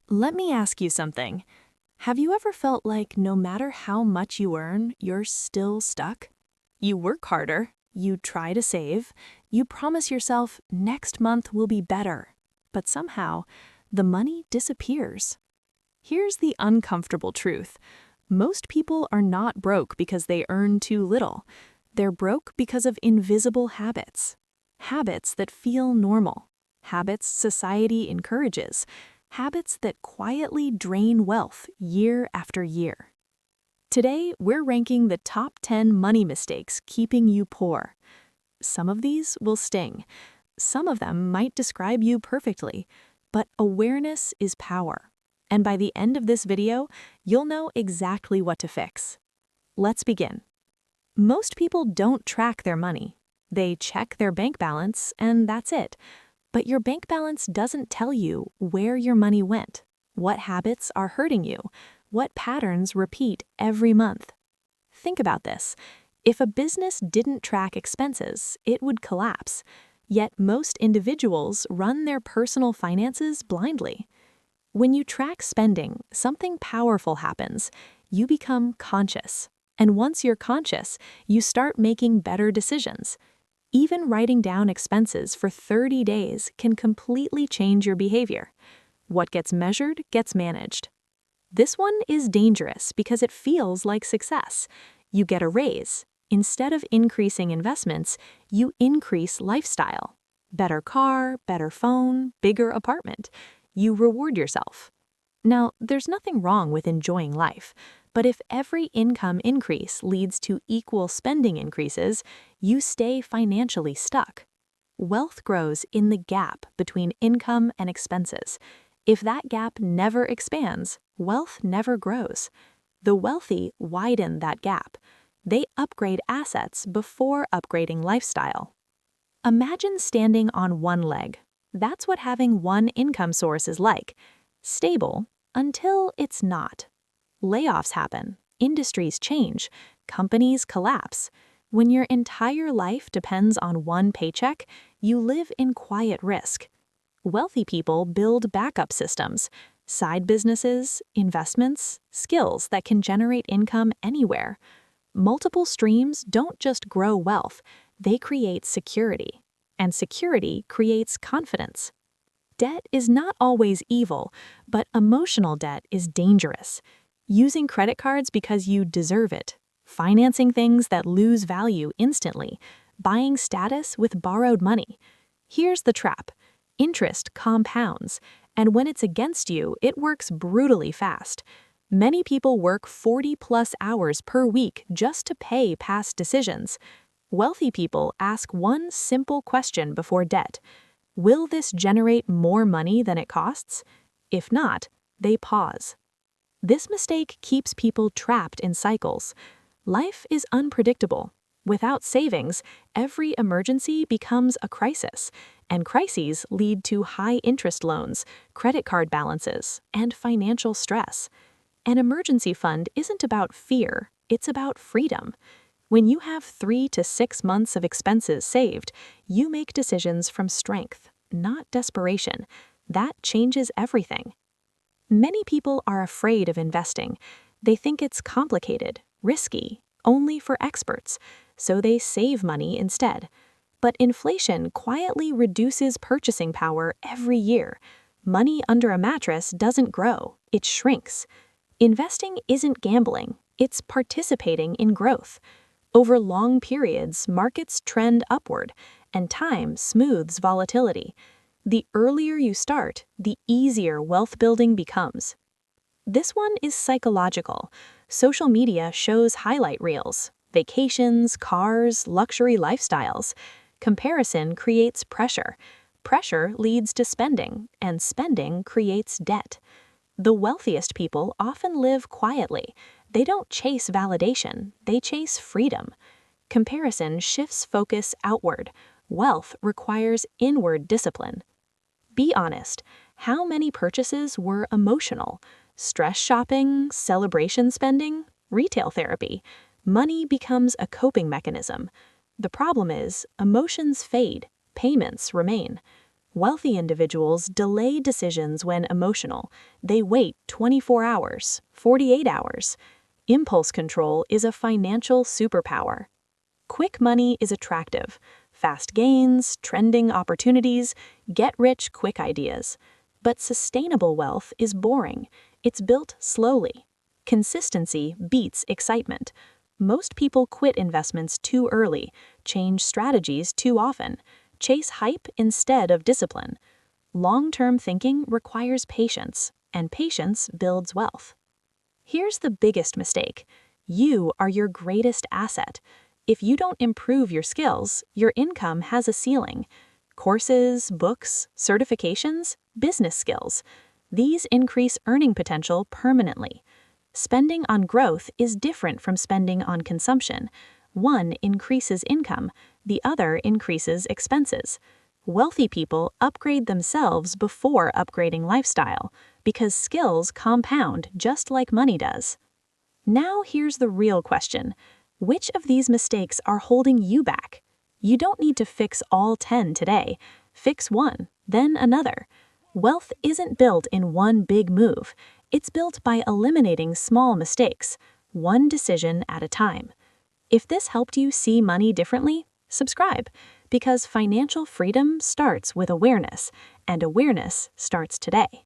Let me ask you something. Have you ever felt like no matter how much you earn, you're still stuck? You work harder, you try to save, you promise yourself next month will be better, but somehow the money disappears. Here's the uncomfortable truth. Most people are not broke because they earn too little. They're broke because of invisible habits. Habits that feel normal. Habits society encourages. Habits that quietly drain wealth year after year. Today, we're ranking the top 10 money mistakes keeping you poor. Some of these will sting. Some of them might describe you perfectly, but awareness is power. And by the end of this video, you'll know exactly what to fix. Let's begin. Most people don't track their money. They check their bank balance, and that's it. But your bank balance doesn't tell you where your money went, what habits are hurting you, what patterns repeat every month. Think about this. If a business didn't track expenses, it would collapse. Yet most individuals run their personal finances blindly. When you track spending, something powerful happens. You become conscious. And once you're conscious, you start making better decisions. Even writing down expenses for 30 days can completely change your behavior. What gets measured gets managed. This one is dangerous because it feels like success. You get a raise. Instead of increasing investments, you increase lifestyle. Better car, better phone, bigger apartment. You reward yourself. Now, there's nothing wrong with enjoying life, but if every income increase leads to equal spending increases, you stay financially stuck. Wealth grows in the gap between income and expenses. If that gap never expands, wealth never grows. The wealthy widen that gap. They upgrade assets before upgrading lifestyle. Imagine standing on one leg. That's what having one income source is like. Stable until it's not. Layoffs happen, industries change, companies collapse. When your entire life depends on one paycheck, you live in quiet risk. Wealthy people build backup systems, side businesses, investments, skills that can generate income anywhere. Multiple streams don't just grow wealth, they create security. And security creates confidence. Debt is not always evil, but emotional debt is dangerous. Using credit cards because you deserve it, financing things that lose value instantly, buying status with borrowed money. Here's the trap. Interest compounds, and when it's against you, it works brutally fast. Many people work 40+ hours per week just to pay past decisions. Wealthy people ask one simple question before debt. Will this generate more money than it costs? If not, they pause. This mistake keeps people trapped in cycles. Life is unpredictable. Without savings, every emergency becomes a crisis, and crises lead to high interest loans, credit card balances, and financial stress. An emergency fund isn't about fear, it's about freedom. When you have 3 to 6 months of expenses saved, you make decisions from strength, not desperation. That changes everything. Many people are afraid of investing. They think it's complicated, risky, only for experts, so they save money instead. But inflation quietly reduces purchasing power every year. Money under a mattress doesn't grow, it shrinks. Investing isn't gambling, it's participating in growth. Over long periods, markets trend upward, and time smooths volatility. The earlier you start, the easier wealth building becomes. This one is psychological. Social media shows highlight reels, vacations, cars, luxury lifestyles. Comparison creates pressure. Pressure leads to spending, and spending creates debt. The wealthiest people often live quietly. They don't chase validation, they chase freedom. Comparison shifts focus outward. Wealth requires inward discipline. Be honest, how many purchases were emotional? Stress shopping, celebration spending, retail therapy. Money becomes a coping mechanism. The problem is, emotions fade, payments remain. Wealthy individuals delay decisions when emotional. They wait 24 hours, 48 hours. Impulse control is a financial superpower. Quick money is attractive. Fast gains, trending opportunities, get-rich-quick ideas. But sustainable wealth is boring. It's built slowly. Consistency beats excitement. Most people quit investments too early, change strategies too often, chase hype instead of discipline. Long-term thinking requires patience, and patience builds wealth. Here's the biggest mistake. You are your greatest asset. If you don't improve your skills, your income has a ceiling. Courses, books, certifications, business skills. These increase earning potential permanently. Spending on growth is different from spending on consumption. One increases income, the other increases expenses. Wealthy people upgrade themselves before upgrading lifestyle, because skills compound just like money does. Now here's the real question. Which of these mistakes are holding you back? You don't need to fix all 10 today. Fix one, then another. Wealth isn't built in one big move. It's built by eliminating small mistakes, one decision at a time. If this helped you see money differently, subscribe, because financial freedom starts with awareness, and awareness starts today.